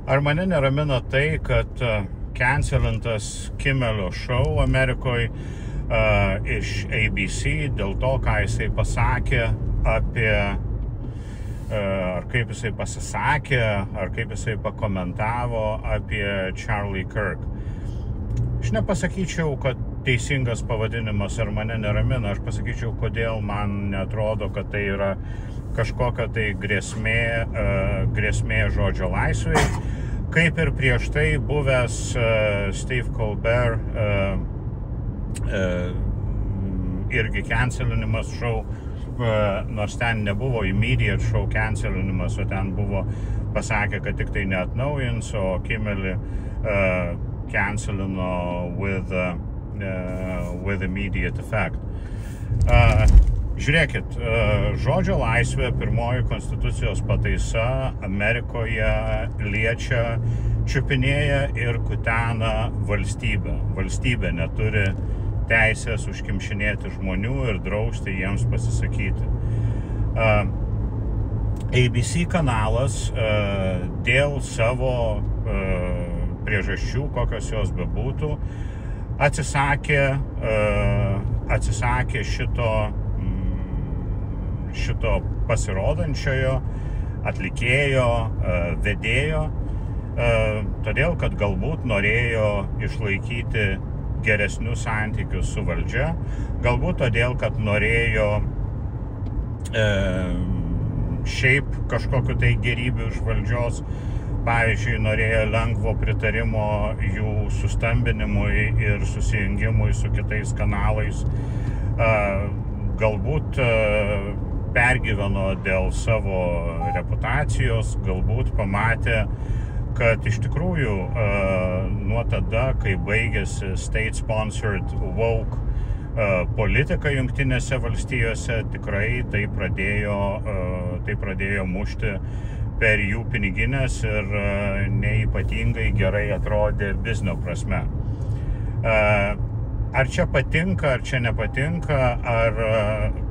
Ar mane neramina tai, kad cancelintas Kimelio šou Amerikoje iš ABC dėl to, ką jisai pasakė apie, ar kaip jisai pasisakė, ar kaip jisai pakomentavo apie Charlie Kirk. Aš nepasakyčiau, kad teisingas pavadinimas ar mane neramina, aš pasakyčiau, kodėl man netrodo, kad tai yra kažkokia tai grėsmė žodžio laisvei. Kaip ir prieš tai buvęs Steve Colbert irgi cancelinimas šou, nors ten nebuvo immediate show cancelinimas, o ten buvo pasakę, kad tik tai neatnaujins, o Kimelį cancelino with immediate effect. Žiūrėkit, žodžio laisvė, pirmoji konstitucijos pataisa Amerikoje liečia, čiupinėja ir kutena valstybę. Valstybė neturi teisės užkimšinėti žmonių ir drausti jiems pasisakyti. ABC kanalas dėl savo priežasčių, kokios jos bebūtų, atsisakė šito pasirodančiojo atlikėjo, vedėjo, todėl, kad galbūt norėjo išlaikyti geresnius santykius su valdžia, galbūt todėl, kad norėjo šiaip kažkokiu tai gerybių iš valdžios, pavyzdžiui, norėjo lengvo pritarimo jų sustambinimui ir susijungimui su kitais kanalais, galbūt pergyveno dėl savo reputacijos, galbūt pamatė, kad iš tikrųjų nuo tada, kai baigėsi state-sponsored woke politika Jungtinėse valstijose, tikrai tai pradėjo mušti per jų piniginės ir neypatingai gerai atrodė biznio prasme. Ar čia patinka, ar čia nepatinka, ar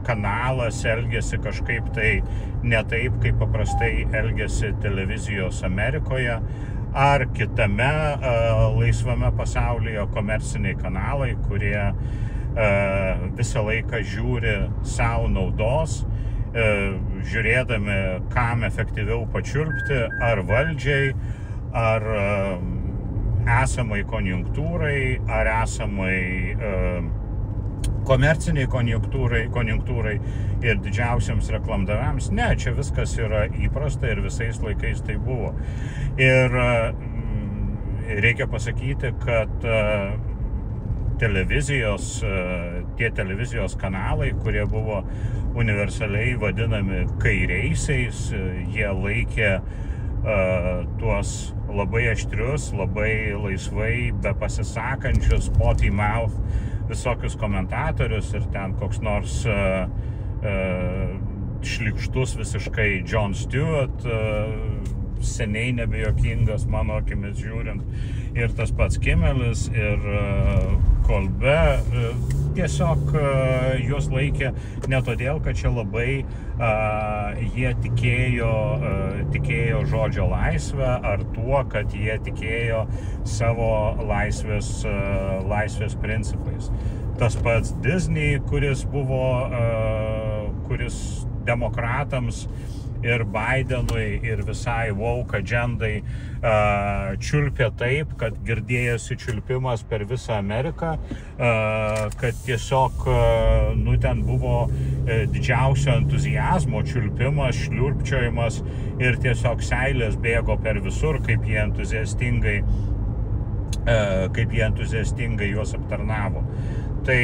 kanalas elgiasi kažkaip tai ne taip, kaip paprastai elgiasi televizijos Amerikoje, ar kitame laisvame pasaulyje komerciniai kanalai, kurie visą laiką žiūri savo naudos, žiūrėdami, kam efektyviau pačiulpti, ar valdžiai, ar esamai konjunktūrai, ar esamai komerciniai konjunktūrai ir didžiausiams reklamdaviams. Ne, čia viskas yra įprasta ir visais laikais tai buvo. Ir reikia pasakyti, kad tie televizijos kanalai, kurie buvo universaliai vadinami kairiaisiais, jie laikė tuos labai aštrius, labai laisvai bepasisakančius potty mouth visokius komentatorius ir ten koks nors šlykštus visiškai Jon Stewart, seniai nebejokingas mano akimis žiūrint, ir tas pats Kimelis ir Colbert, tiesiog juos laikė ne todėl, kad čia labai jie tikėjo žodžio laisvę ar tuo, kad jie tikėjo savo laisvės principais. Tas pats Disney, kuris demokratams ir Bidenui ir visai woke agendai čiulpė taip, kad girdėjosi čiulpimas per visą Ameriką, kad tiesiog ten buvo didžiausio entuziazmo čiulpimas, šliurpčiojimas ir tiesiog seilės bėgo per visur, kaip jie entuziastingai juos aptarnavo. Tai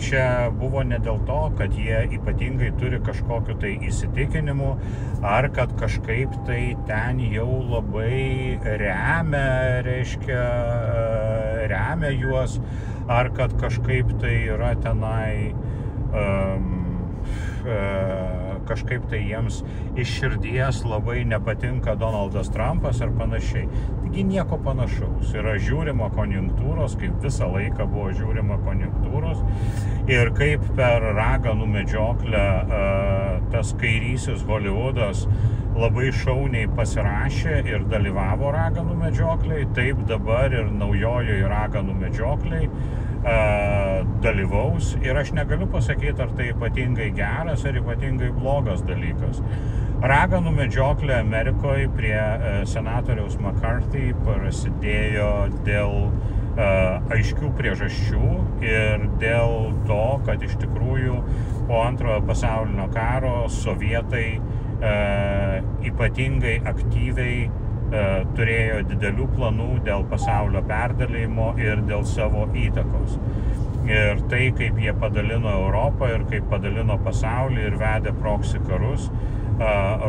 čia buvo ne dėl to, kad jie ypatingai turi kažkokiu tai įsitikinimu, ar kad kažkaip tai ten jau labai remia juos, ar kad kažkaip tai yra tenai kažkaip tai jiems iš širdies labai nepatinka Donaldas Trumpas ar panašiai. Taigi nieko panašaus. Yra žiūrima konjunktūros, kaip visą laiką buvo žiūrima konjunktūros ir kaip per raganų medžioklę tas kairysis Hollywoodas labai šauniai pasirašė ir dalyvavo raganų medžioklėj, taip dabar ir naujojoje raganų medžioklėj dalyvaus ir aš negaliu pasakyti, ar tai ypatingai geras ar ypatingai blogas dalykas. Raganų medžioklė Amerikoje prie senatoriaus McCarthy prasidėjo dėl aiškių priežasčių ir dėl to, kad iš tikrųjų po antrojo pasaulinio karo sovietai ypatingai aktyviai turėjo didelių planų dėl pasaulio perdalijimo ir dėl savo įtakos. Ir tai, kaip jie padalino Europą ir kaip padalino pasaulį ir vedė proxy karus,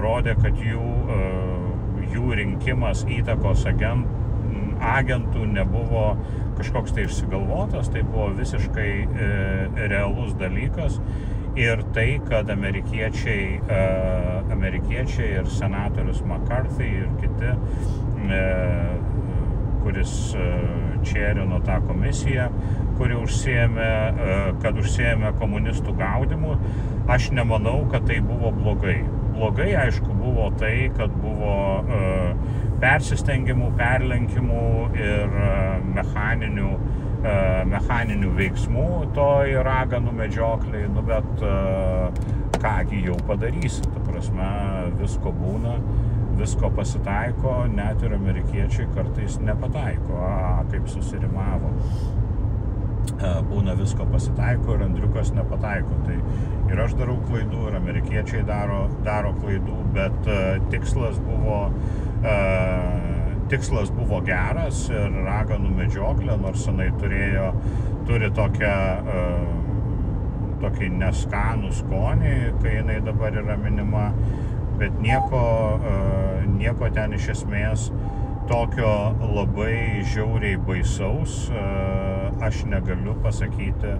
rodė, kad jų rinkimas įtakos agentų nebuvo kažkoks tai išsigalvotas, tai buvo visiškai realus dalykas. Ir tai, kad amerikiečiai ir senatorius McCarthy ir kiti, kuris čierino tą komisiją, kuri užsiėmė komunistų gaudymu, aš nemanau, kad tai buvo blogai. Blogai, aišku, buvo tai, kad buvo persistengimų, perlenkimų ir mechaninių veiksmų toj raganų medžioklėj, bet kągi jau padarysi, ta prasme, visko būna, visko pasitaiko, net ir amerikiečiai kartais nepataiko, kaip susirimavo. Būna visko pasitaiko ir Andriukas nepataiko. Tai ir aš darau klaidų, ir amerikiečiai daro klaidų, bet tikslas buvo geras ir raganų medžioklė, nors jinai turi tokį neskanų skonį, kai jinai dabar yra minima, bet nieko ten iš esmės tokio labai žiauriai baisaus aš negaliu pasakyti,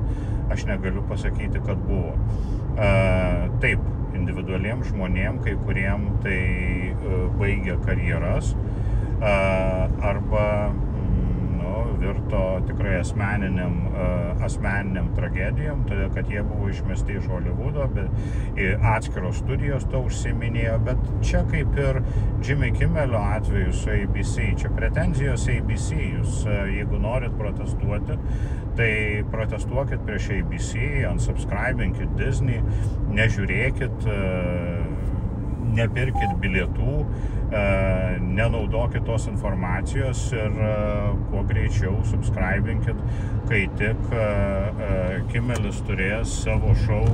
kad buvo. Taip, individualiem žmonėm, kai kuriem tai baigia karjeras arba virto tikrai asmeniniam tragedijom, todėl kad jie buvo išmesti iš Hollywoodo, bet atskiros studijos to užsiminėjo, bet čia kaip ir Jimmy Kimmelio atveju su ABC, čia pretenzijos ABC, jūs jeigu norit protestuoti, tai protestuokit prieš ABC, unsubscribinkit Disney, nežiūrėkit, nepirkit bilietų, nenaudokit tos informacijos ir kuo greičiau subscribinkit, kai tik Kimmelis turės savo šou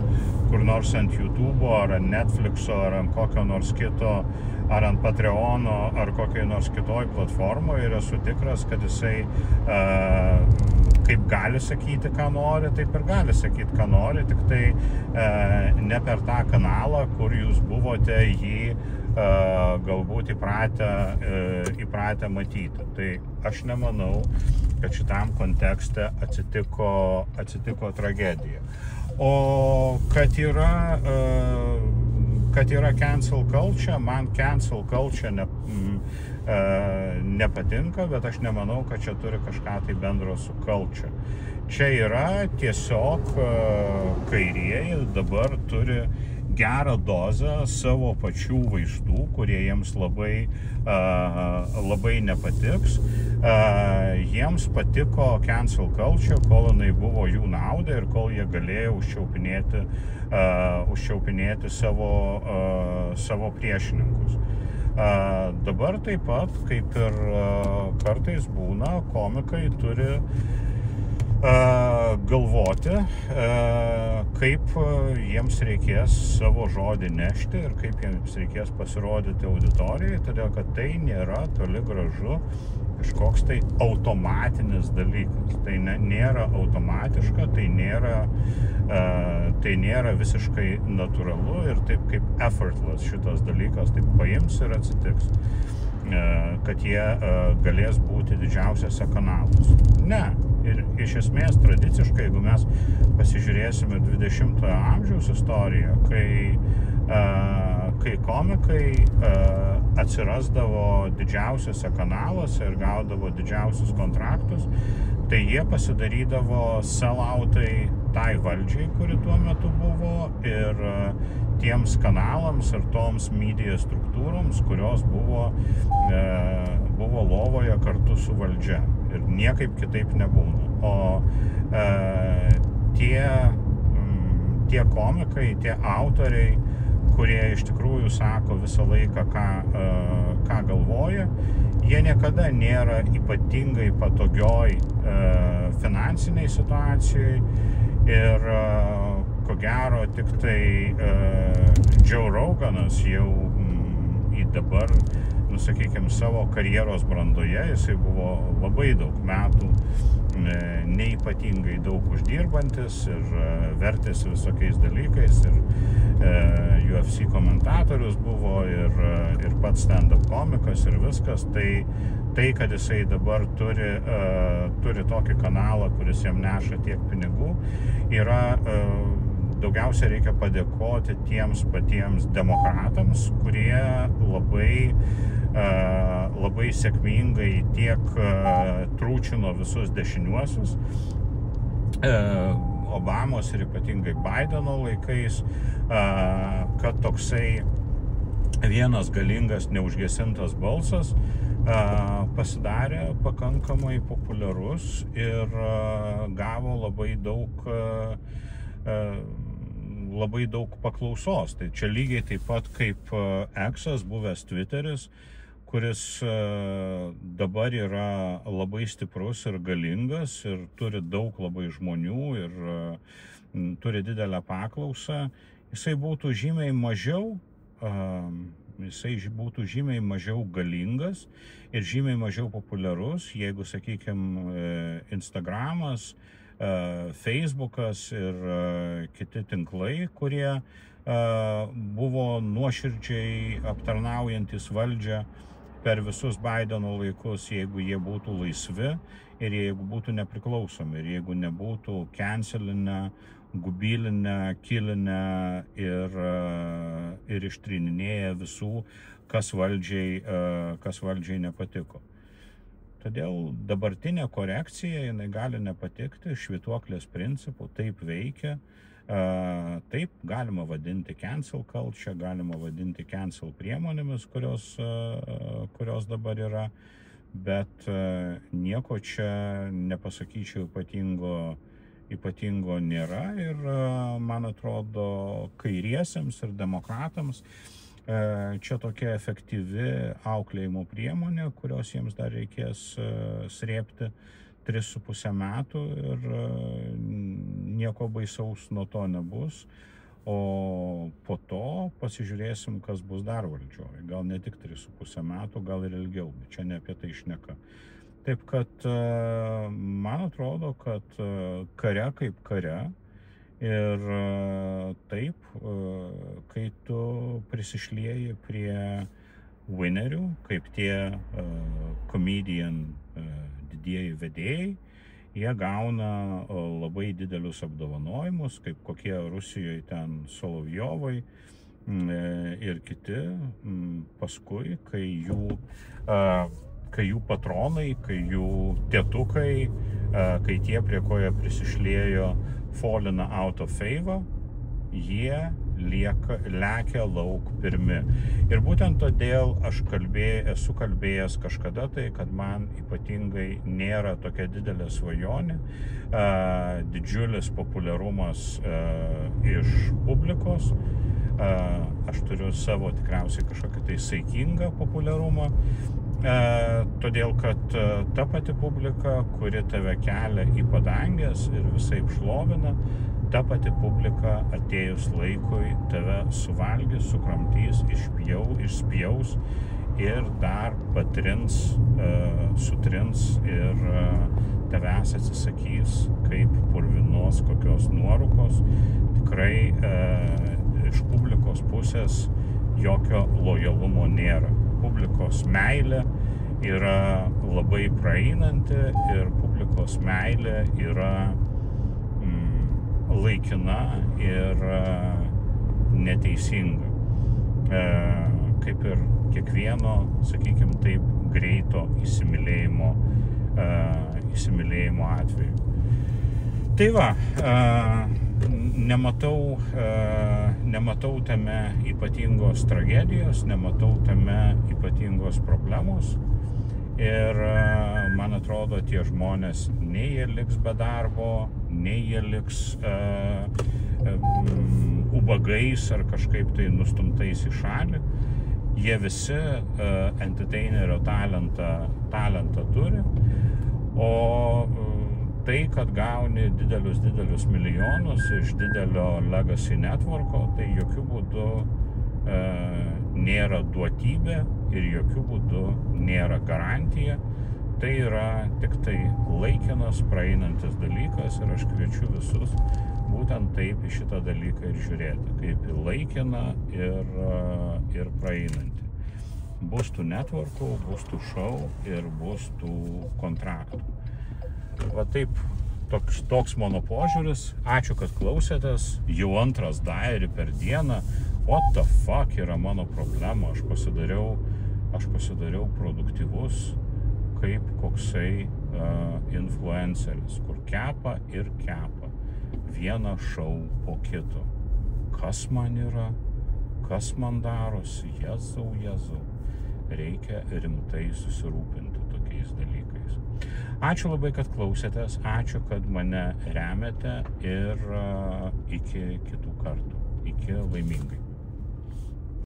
kur nors ant YouTube'o, ar ant Netflix'o, ar ant kokio nors kito, ar ant Patreon'o, ar kokiai nors kitoj platformoje, ir esu tikras, kad jisai kaip gali sakyti, ką nori, taip ir gali sakyti, ką nori, tik tai ne per tą kanalą, kur jūs buvote jį galbūt įpratę matyti. Tai aš nemanau, kad šitam kontekste atsitiko tragedija. O kad yra cancel culture, man cancel culture nepatinka, bet aš nemanau, kad čia turi kažką tai bendro su culture. Čia yra tiesiog kairieji dabar turi gerą dozę savo pačių vaistų, kurie jiems labai nepatiks. Jiems patiko cancel culture, kol jinai buvo jų naudai ir kol jie galėjo užčiaupinėti savo priešininkus. Dabar taip pat, kaip ir kartais būna, komikai turi galvoti, kaip jiems reikės savo žodį nešti ir kaip jiems reikės pasirodyti auditorijai, todėl kad tai nėra toli gražu kažkoks tai automatinis dalykas. Tai nėra automatiška, tai nėra visiškai natūralu ir taip kaip effortless šitas dalykas, taip paims ir atsitiks, kad jie galės būti didžiausiose kanaluose. Ne. Ir iš esmės tradiciškai, jeigu mes pasižiūrėsime 20-ojo amžiaus istoriją, kai komikai atsirasdavo didžiausiuose kanaluose ir gaudavo didžiausius kontraktus, tai jie pasidarydavo selloutai tai valdžiai, kuri tuo metu buvo, ir tiems kanalams ir toms media struktūroms, kurios buvo lovoje kartu su valdžia. Ir niekaip kitaip nebūna. O tie komikai, tie autoriai, kurie iš tikrųjų sako visą laiką, ką galvoja, jie niekada nėra ypatingai patogioj finansiniai situacijai ir ko gero tik tai Joe Roganas jau į dabar, sakykime, savo karjeros brandoje, jisai buvo labai daug metų neypatingai daug uždirbantis ir vertėsi visokiais dalykais ir UFC komentatorius buvo ir pats stand-up komikas ir viskas, tai kad jisai dabar turi tokį kanalą, kuris jam neša tiek pinigų, yra daugiausia reikia padėkoti tiems patiems demokratams, kurie labai sėkmingai tiek trūčino visus dešiniuosius Obamos ir ypatingai Bideno laikais, kad toksai vienas galingas neužgesintas balsas pasidarė pakankamai populiarus ir gavo labai daug paklausos. Tai čia lygiai taip pat kaip X-as, buvęs Twitteris, kuris dabar yra labai stiprus ir galingas ir turi daug labai žmonių ir turi didelę paklausą. Jisai būtų žymiai mažiau galingas ir žymiai mažiau populiarus, jeigu, sakykime, Instagramas, Facebookas ir kiti tinklai, kurie buvo nuoširdžiai aptarnaujantis valdžią per visus Bideno laikus, jeigu jie būtų laisvi ir jeigu būtų nepriklausomi, ir jeigu nebūtų cancelinę, gubilinę, kilinę ir ištryninėję visų, kas valdžiai nepatiko. Todėl dabartinė korekcija, jinai gali nepatikti, švytuoklės principų, taip veikia. Taip galima vadinti cancel culture, galima vadinti cancel priemonėmis, kurios dabar yra, bet nieko čia nepasakyčiau ypatingo nėra ir man atrodo kairiesiems ir demokratams čia tokia efektyvi auklėjimo priemonė, kurios jiems dar reikės srėbti 3,5 metų ir nieko baisaus nuo to nebus, o po to pasižiūrėsim, kas bus dar valdžioje. Gal ne tik 3,5 metų, gal ir ilgiau, bet čia ne apie tai šneka. Taip kad man atrodo, kad kare kaip kare ir taip, kai tu prisišlieji prie winnerių, kaip tie comedian didieji vedėjai, jie gauna labai didelius apdovanojimus, kaip kokie Rusijoje ten Solovjovai ir kiti. Paskui, kai jų patronai, kai jų tėtukai, kai tie, prie ko jie prisišliejo, fallina out of favor, jie lekia lauk pirmi. Ir būtent todėl aš esu kalbėjęs kažkada tai, kad man ypatingai nėra tokia didelė svajonė, didžiulis populiarumas iš publikos. Aš turiu savo tikriausiai kažkokį tai saikingą populiarumą, todėl kad ta pati publika, kuri tave kelia į padangės ir visaip šlovina, ta pati publika atėjus laikui tave suvalgys, sukramtys, išspjaus ir dar patrins, sutrins ir tavęs atsisakys kaip purvinos kokios nuorūkos. Tikrai iš publikos pusės jokio lojalumo nėra. Publikos meilė yra labai praeinanti ir publikos meilė yra laikina ir neteisinga. kaip ir kiekvieno, sakykime taip, greito įsimylėjimo atveju. Tai va, nematau tame ypatingos tragedijos, nematau tame ypatingos problemos. Ir man atrodo, tie žmonės nei jie liks be darbo, nei jie liks ubagais ar kažkaip tai nustumtais į šalį. Jie visi entertainerio talentą turi, o tai, kad gauni didelius milijonus iš didelio legacy networko, tai jokių būdų nėra duotybė ir jokių būdų nėra garantija. Tai yra tik tai laikinas, praeinantis dalykas ir aš kviečiu visus būtent taip į šitą dalyką ir žiūrėti, kaip į laikiną ir praeinantį. Bus tų networkų, bus tų show ir bus tų kontraktų. Va taip, toks mano požiūris. Ačiū, kad klausėtės. Jau antras diary per dieną. What the fuck yra mano problema? Aš pasidariau produktyvus kaip koksai influenceris, kur kepa ir kepa. Vieną šou po kito. Kas man yra? Kas man darosi? Jezau. Reikia rimtai susirūpinti tokiais dalykais. Ačiū labai, kad klausėtės. Ačiū, kad mane remiate ir iki kitų kartų. Iki laimingai.